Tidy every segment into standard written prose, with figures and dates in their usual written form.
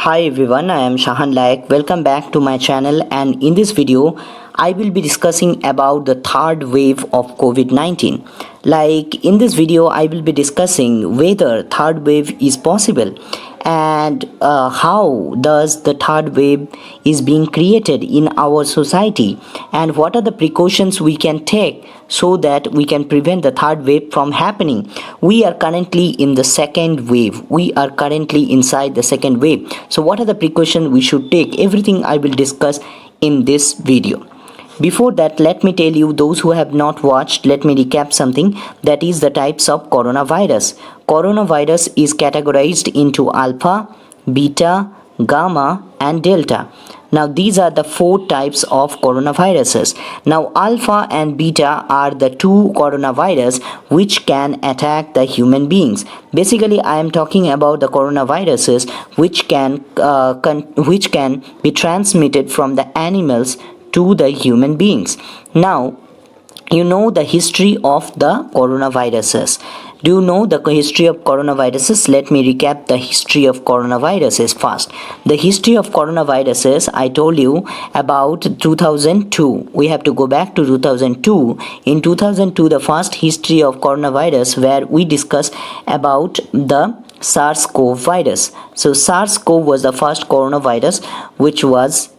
Hi everyone, I am Shahan Layek. Welcome back to my channel, and in this video I will be discussing about the third wave of COVID-19. Like in this video I will be discussing whether third wave is possible and how does the third wave is being created in our society, and what are the precautions we can take so that we can prevent the third wave from happening. We are currently in the second wave. We are currently inside the second wave. So what are the precautions we should take? Everything I will discuss in this video. Before that, let me tell you, those who have not watched, let me recap something, that is the types of coronavirus. Coronavirus is categorized into alpha, beta, gamma and delta. Now these are the four types of coronaviruses. Now alpha and beta are the two coronavirus which can attack the human beings. Basically I am talking about the coronaviruses which can be transmitted from the animals to the human beings. Now you know the history of the coronaviruses. Do you know the history of coronaviruses? Let me recap the history of coronaviruses first. The history of coronaviruses, I told you about 2002. We have to go back to 2002. In 2002, the first history of coronavirus where we discussed about the SARS-CoV virus. So SARS-CoV was the first coronavirus which was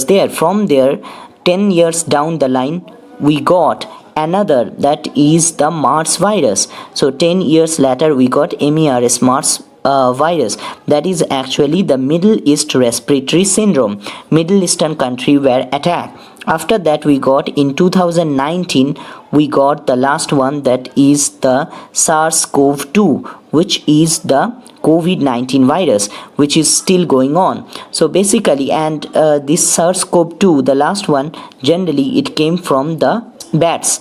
there. From there, 10 years down the line, we got another, that is the MERS virus. So 10 years later we got MERS virus, that is actually the Middle East respiratory syndrome. Middle Eastern country were attacked. After that we got in 2019 we got the last one, that is the SARS-CoV-2, which is the COVID-19 virus, which is still going on. So basically, and this SARS-CoV-2, the last one, generally it came from the bats,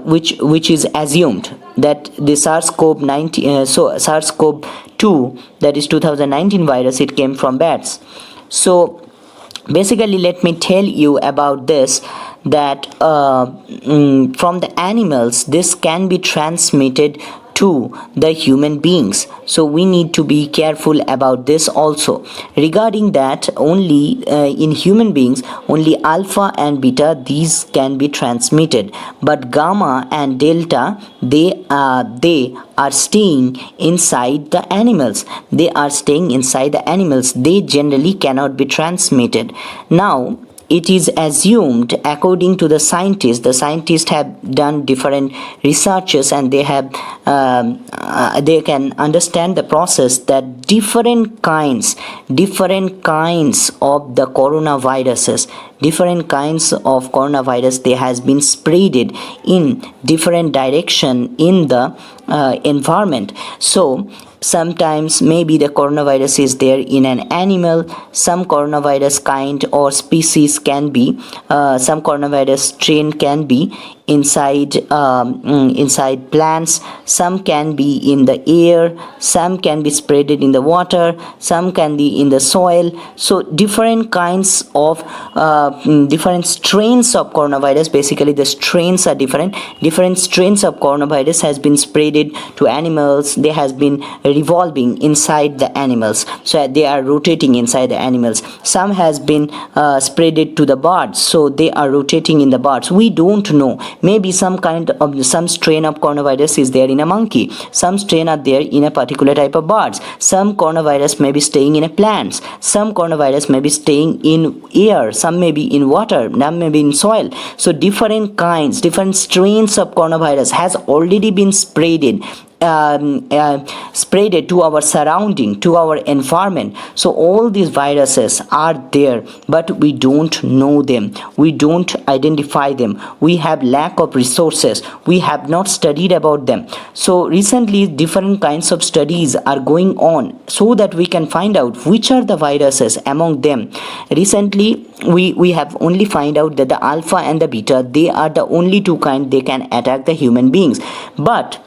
which is assumed that the SARS-CoV-2, that is 2019 virus, it came from bats. So basically let me tell you about this, that from the animals this can be transmitted to the human beings. So we need to be careful about this also. Regarding that, only in human beings, only alpha and beta, these can be transmitted, but gamma and delta, they are staying inside the animals. They are staying inside the animals. They generally cannot be transmitted. Now it is assumed, according to the scientists have done different researches, and they they can understand the process, that different kinds of the coronavirus, they has been spreaded in different direction in the environment. So sometimes maybe the coronavirus is there in an animal, some coronavirus kind or species can be, some coronavirus strain can be inside plants, some can be in the air, some can be spreaded in the water, some can be in the soil. So different kinds of different strains of coronavirus, basically the strains are different strains of coronavirus has been spreaded to animals. They has been revolving inside the animals, so they are rotating inside the animals. Some has been spreaded to the birds, so they are rotating in the birds. We don't know, maybe some strain of coronavirus is there in a monkey, some strain are there in a particular type of birds, some coronavirus may be staying in a plants, some coronavirus may be staying in air, some may be in water, some may be in soil. So different strains of coronavirus has already been spreaded to our surrounding, to our environment. So all these viruses are there, but we don't know them, we don't identify them, we have lack of resources, we have not studied about them. So recently different kinds of studies are going on so that we can find out which are the viruses among them. Recently we have only find out that the alpha and the beta, they are the only two kind they can attack the human beings, but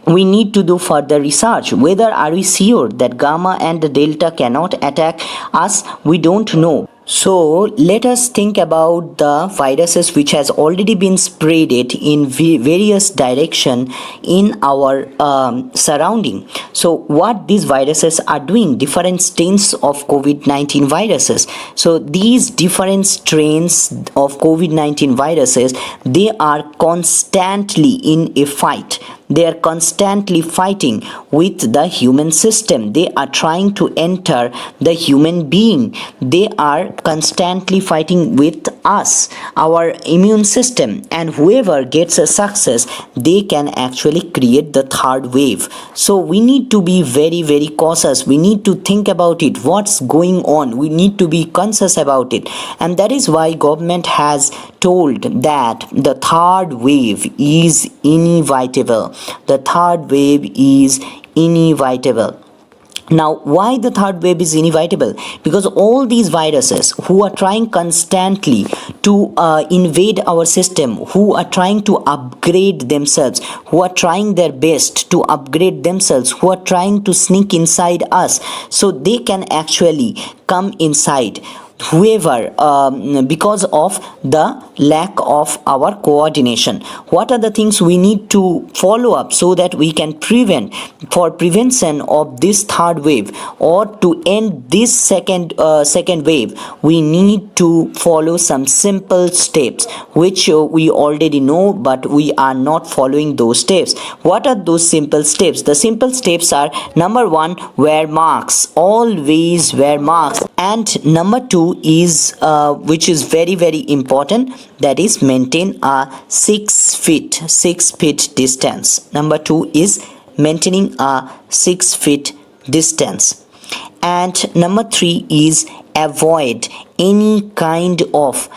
we need to do further research. Whether are we sure that gamma and the delta cannot attack us? We don't know. So let us think about the viruses which has already been spreaded in various direction in our surrounding. So what these viruses are doing, different strains of COVID-19 viruses. So these different strains of COVID-19 viruses, they are constantly in a fight. They are constantly fighting with the human system. They are trying to enter the human being. They are constantly fighting with us, our immune system, and whoever gets a success, they can actually create the third wave. So we need to be very, very cautious. We need to think about it, what's going on. We need to be conscious about it, and that is why government has told that the third wave is inevitable. The third wave is inevitable. Now, why the third wave is inevitable? Because all these viruses who are trying constantly to invade our system, who are trying to upgrade themselves, who are trying their best to upgrade themselves, who are trying to sneak inside us, so they can actually come inside whoever, because of the lack of our coordination. What are the things we need to follow up so that we can prevent, for prevention of this third wave, or to end this second wave? We need to follow some simple steps which we already know, but we are not following those steps. What are those simple steps? The simple steps are: number 1, wear masks. Always wear masks. And number 2 is which is very, very important, that is maintain a 6 feet distance. Number 2 is maintaining a 6 feet distance. And number 3 is avoid any kind of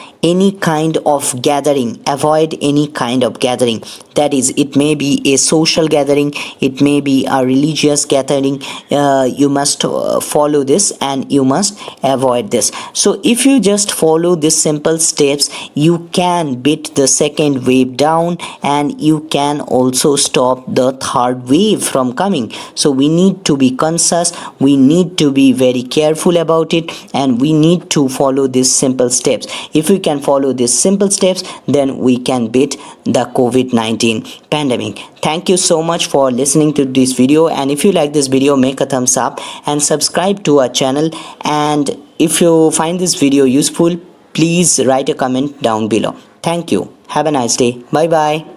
gathering. Avoid any kind of gathering. That is, it may be a social gathering, it may be a religious gathering. You must follow this, and you must avoid this. So if you just follow these simple steps, you can beat the second wave down, and you can also stop the third wave from coming. So we need to be conscious, we need to be very careful about it, and we need to follow these simple steps. If we can follow these simple steps, then we can beat the COVID-19 pandemic. Thank you so much for listening to this video, and if you like this video, make a thumbs up and subscribe to our channel. And if you find this video useful, please write a comment down below. Thank you. Have a nice day. Bye bye.